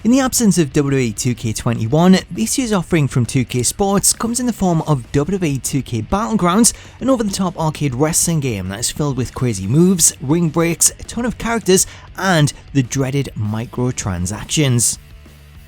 In the absence of WWE 2K21, this year's offering from 2K Sports comes in the form of WWE 2K Battlegrounds, an over-the-top arcade wrestling game that is filled with crazy moves, ring breaks, a ton of characters, and the dreaded microtransactions.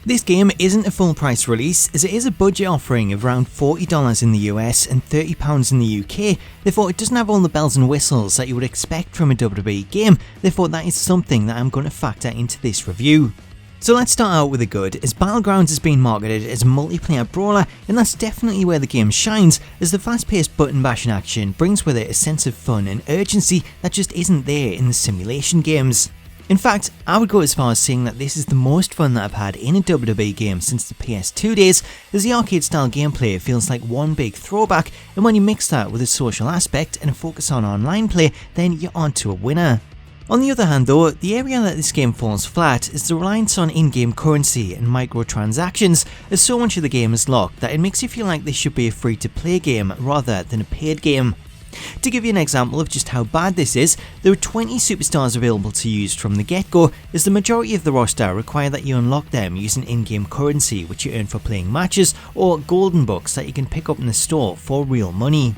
This game isn't a full price release, as it is a budget offering of around $40 in the US and £30 in the UK, therefore it doesn't have all the bells and whistles that you would expect from a WWE game, therefore that is something that I'm going to factor into this review. So let's start out with the good, as Battlegrounds has been marketed as a multiplayer brawler, and that's definitely where the game shines, as the fast-paced button bashing action brings with it a sense of fun and urgency that just isn't there in the simulation games. In fact, I would go as far as saying that this is the most fun that I've had in a WWE game since the PS2 days, as the arcade style gameplay feels like one big throwback, and when you mix that with a social aspect and a focus on online play, then you're onto a winner. On the other hand though, the area that this game falls flat is the reliance on in-game currency and microtransactions, as so much of the game is locked that it makes you feel like this should be a free-to-play game rather than a paid game. To give you an example of just how bad this is, there are 20 superstars available to use from the get-go, as the majority of the roster require that you unlock them using in-game currency which you earn for playing matches, or golden bucks that you can pick up in the store for real money.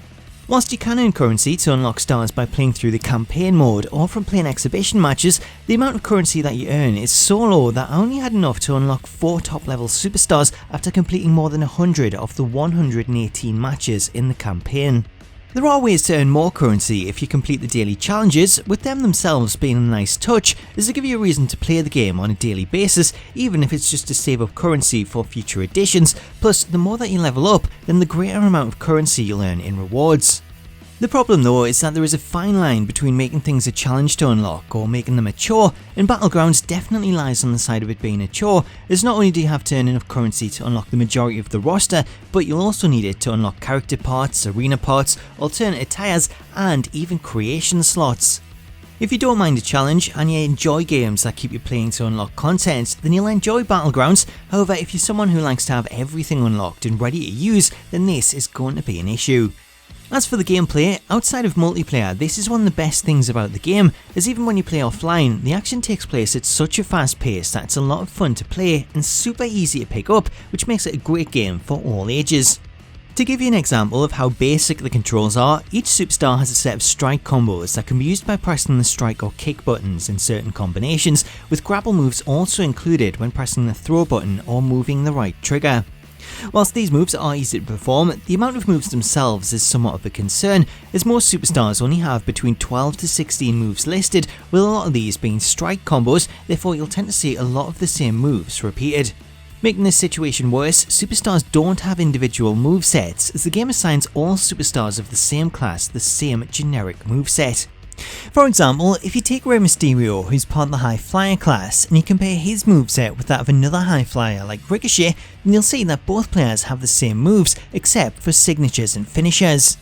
Whilst you can earn currency to unlock stars by playing through the campaign mode or from playing exhibition matches, the amount of currency that you earn is so low that I only had enough to unlock 4 top level superstars after completing more than 100 of the 118 matches in the campaign. There are ways to earn more currency if you complete the daily challenges, with them themselves being a nice touch, as they give you a reason to play the game on a daily basis, even if it's just to save up currency for future editions, plus the more that you level up, then the greater amount of currency you'll earn in rewards. The problem though is that there is a fine line between making things a challenge to unlock or making them a chore, and Battlegrounds definitely lies on the side of it being a chore, as not only do you have to earn enough currency to unlock the majority of the roster, but you'll also need it to unlock character parts, arena parts, alternate attires, and even creation slots. If you don't mind a challenge and you enjoy games that keep you playing to unlock content, then you'll enjoy Battlegrounds. However, if you're someone who likes to have everything unlocked and ready to use, then this is going to be an issue. As for the gameplay, outside of multiplayer, this is one of the best things about the game, as even when you play offline, the action takes place at such a fast pace that it's a lot of fun to play and super easy to pick up, which makes it a great game for all ages. To give you an example of how basic the controls are, each superstar has a set of strike combos that can be used by pressing the strike or kick buttons in certain combinations, with grapple moves also included when pressing the throw button or moving the right trigger. Whilst these moves are easy to perform, the amount of moves themselves is somewhat of a concern, as most superstars only have between 12 to 16 moves listed, with a lot of these being strike combos, therefore you'll tend to see a lot of the same moves repeated. Making this situation worse, superstars don't have individual movesets, as the game assigns all superstars of the same class the same generic moveset. For example, if you take Rey Mysterio, who's part of the High Flyer class, and you compare his moveset with that of another High Flyer like Ricochet, then you'll see that both players have the same moves, except for signatures and finishers.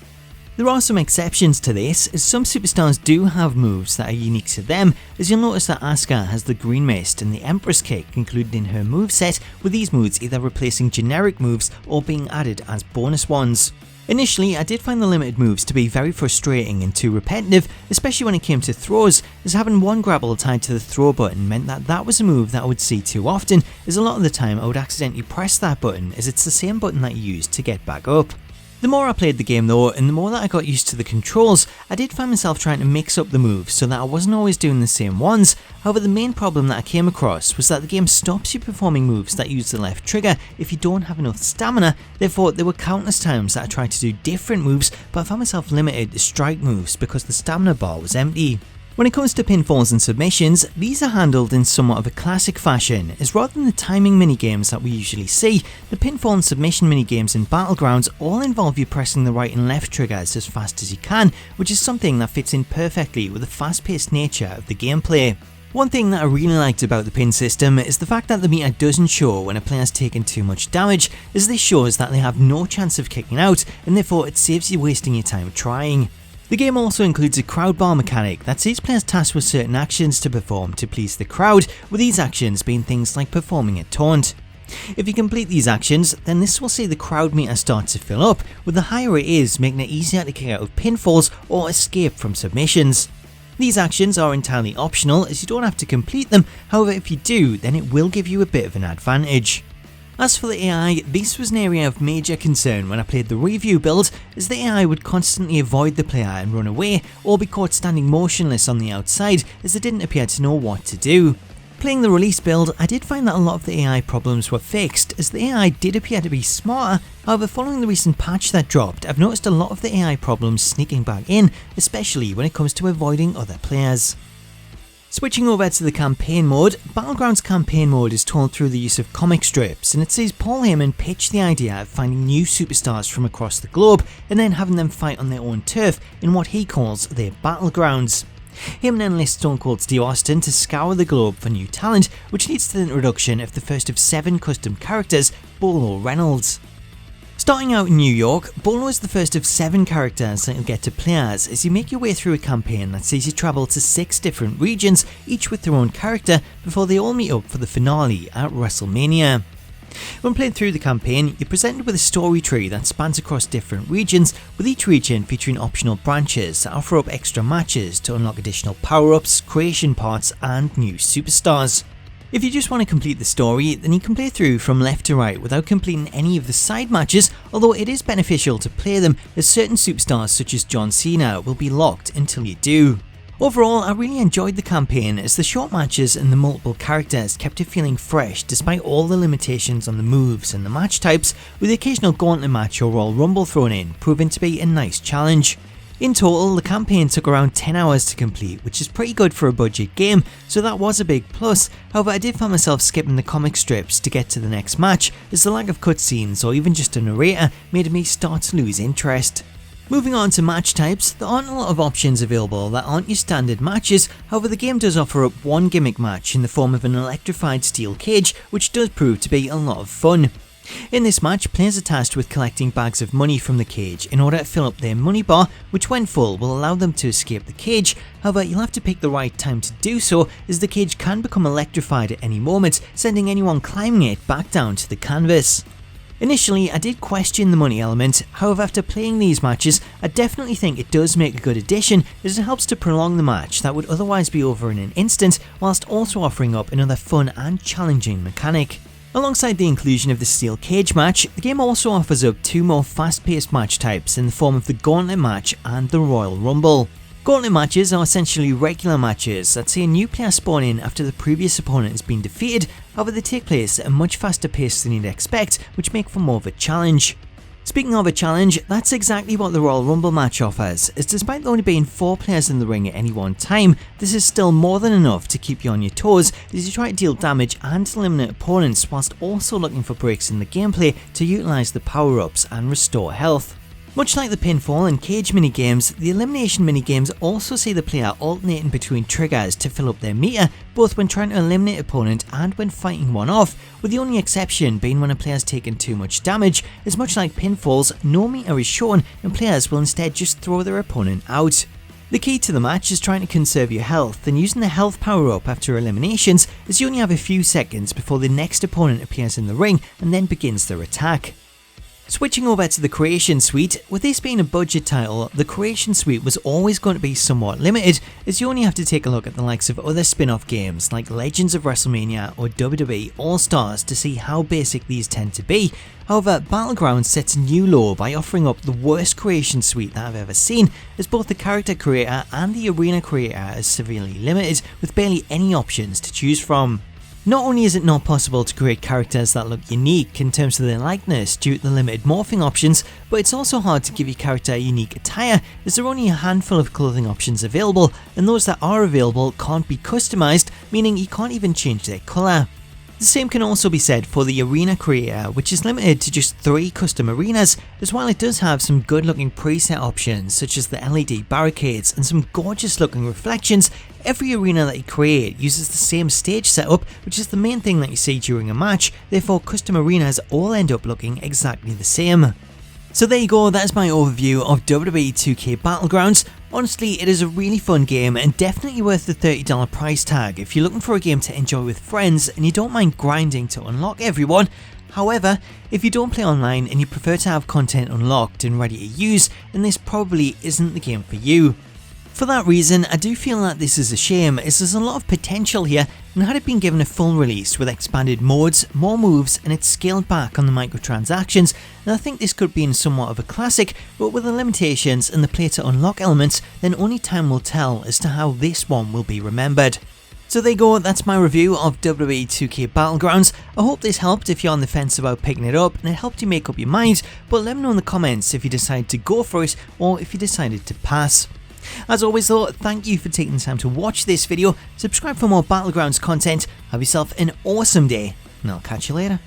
There are some exceptions to this, as some superstars do have moves that are unique to them, as you'll notice that Asuka has the Green Mist and the Empress Kick included in her moveset, with these moves either replacing generic moves or being added as bonus ones. Initially, I did find the limited moves to be very frustrating and too repetitive, especially when it came to throws, as having one grapple tied to the throw button meant that that was a move that I would see too often, as a lot of the time I would accidentally press that button, as it's the same button that you use to get back up. The more I played the game though, and the more that I got used to the controls, I did find myself trying to mix up the moves so that I wasn't always doing the same ones. However, the main problem that I came across was that the game stops you performing moves that use the left trigger if you don't have enough stamina, therefore there were countless times that I tried to do different moves, but I found myself limited to strike moves because the stamina bar was empty. When it comes to pinfalls and submissions, these are handled in somewhat of a classic fashion, as rather than the timing minigames that we usually see, the pinfall and submission minigames in Battlegrounds all involve you pressing the right and left triggers as fast as you can, which is something that fits in perfectly with the fast-paced nature of the gameplay. One thing that I really liked about the pin system is the fact that the meter doesn't show when a player's taken too much damage, as this shows that they have no chance of kicking out, and therefore it saves you wasting your time trying. The game also includes a crowd bar mechanic that sees players tasked with certain actions to perform to please the crowd, with these actions being things like performing a taunt. If you complete these actions, then this will see the crowd meter start to fill up, with the higher it is making it easier to kick out of pinfalls or escape from submissions. These actions are entirely optional as you don't have to complete them, however if you do then it will give you a bit of an advantage. As for the AI, this was an area of major concern when I played the review build, as the AI would constantly avoid the player and run away, or be caught standing motionless on the outside as they didn't appear to know what to do. Playing the release build, I did find that a lot of the AI problems were fixed, as the AI did appear to be smarter. However, following the recent patch that dropped, I've noticed a lot of the AI problems sneaking back in, especially when it comes to avoiding other players. Switching over to the campaign mode, Battlegrounds campaign mode is told through the use of comic strips, and it sees Paul Heyman pitch the idea of finding new superstars from across the globe and then having them fight on their own turf in what he calls their Battlegrounds. Heyman then enlists Stone Cold Steve Austin to scour the globe for new talent, which leads to the introduction of the first of 7 custom characters, Bolo Reynolds. Starting out in New York, Bolo is the first of 7 characters that you'll get to play as you make your way through a campaign that sees you travel to 6 different regions, each with their own character, before they all meet up for the finale at WrestleMania. When playing through the campaign, you're presented with a story tree that spans across different regions, with each region featuring optional branches that offer up extra matches to unlock additional power-ups, creation parts and new superstars. If you just want to complete the story, then you can play through from left to right without completing any of the side matches, although it is beneficial to play them as certain superstars such as John Cena will be locked until you do. Overall, I really enjoyed the campaign as the short matches and the multiple characters kept it feeling fresh despite all the limitations on the moves and the match types, with the occasional gauntlet match or Royal Rumble thrown in proving to be a nice challenge. In total, the campaign took around 10 hours to complete, which is pretty good for a budget game, so that was a big plus. However, I did find myself skipping the comic strips to get to the next match, as the lack of cutscenes or even just a narrator made me start to lose interest. Moving on to match types, there aren't a lot of options available that aren't your standard matches, however the game does offer up one gimmick match in the form of an electrified steel cage, which does prove to be a lot of fun. In this match, players are tasked with collecting bags of money from the cage in order to fill up their money bar, which when full will allow them to escape the cage. However, you'll have to pick the right time to do so, as the cage can become electrified at any moment, sending anyone climbing it back down to the canvas. Initially, I did question the money element, however after playing these matches, I definitely think it does make a good addition, as it helps to prolong the match that would otherwise be over in an instant, whilst also offering up another fun and challenging mechanic. Alongside the inclusion of the steel cage match, the game also offers up 2 more fast-paced match types in the form of the Gauntlet match and the Royal Rumble. Gauntlet matches are essentially regular matches that see a new player spawn in after the previous opponent has been defeated, however they take place at a much faster pace than you'd expect, which make for more of a challenge. Speaking of a challenge, that's exactly what the Royal Rumble match offers, as despite there only being 4 players in the ring at any one time, this is still more than enough to keep you on your toes as you try to deal damage and eliminate opponents, whilst also looking for breaks in the gameplay to utilise the power-ups and restore health. Much like the pinfall and cage minigames, the elimination minigames also see the player alternating between triggers to fill up their meter, both when trying to eliminate an opponent and when fighting one off, with the only exception being when a player has taken too much damage, as much like pinfalls, no meter is shown and players will instead just throw their opponent out. The key to the match is trying to conserve your health and using the health power up after eliminations, as you only have a few seconds before the next opponent appears in the ring and then begins their attack. Switching over to the Creation Suite, with this being a budget title, the Creation Suite was always going to be somewhat limited, as you only have to take a look at the likes of other spin-off games like Legends of WrestleMania or WWE All-Stars to see how basic these tend to be. However, Battlegrounds sets a new low by offering up the worst Creation Suite that I've ever seen, as both the character creator and the arena creator is severely limited, with barely any options to choose from. Not only is it not possible to create characters that look unique in terms of their likeness due to the limited morphing options, but it's also hard to give your character a unique attire, as there are only a handful of clothing options available, and those that are available can't be customised, meaning you can't even change their colour. The same can also be said for the arena creator, which is limited to just 3 custom arenas, as while it does have some good looking preset options such as the LED barricades and some gorgeous looking reflections, every arena that you create uses the same stage setup, which is the main thing that you see during a match, therefore custom arenas all end up looking exactly the same. So there you go, that's my overview of WWE 2K Battlegrounds. Honestly, it is a really fun game and definitely worth the $30 price tag if you're looking for a game to enjoy with friends and you don't mind grinding to unlock everyone. However, if you don't play online and you prefer to have content unlocked and ready to use, then this probably isn't the game for you. For that reason, I do feel that this is a shame, as there's a lot of potential here, and had it been given a full release with expanded modes, more moves, and it's scaled back on the microtransactions, then I think this could be somewhat of a classic, but with the limitations and the play to unlock elements, then only time will tell as to how this one will be remembered. So there you go, that's my review of WWE 2K Battlegrounds. I hope this helped if you're on the fence about picking it up and it helped you make up your mind, but let me know in the comments if you decided to go for it or if you decided to pass. As always though, thank you for taking the time to watch this video, subscribe for more Battlegrounds content, have yourself an awesome day, and I'll catch you later.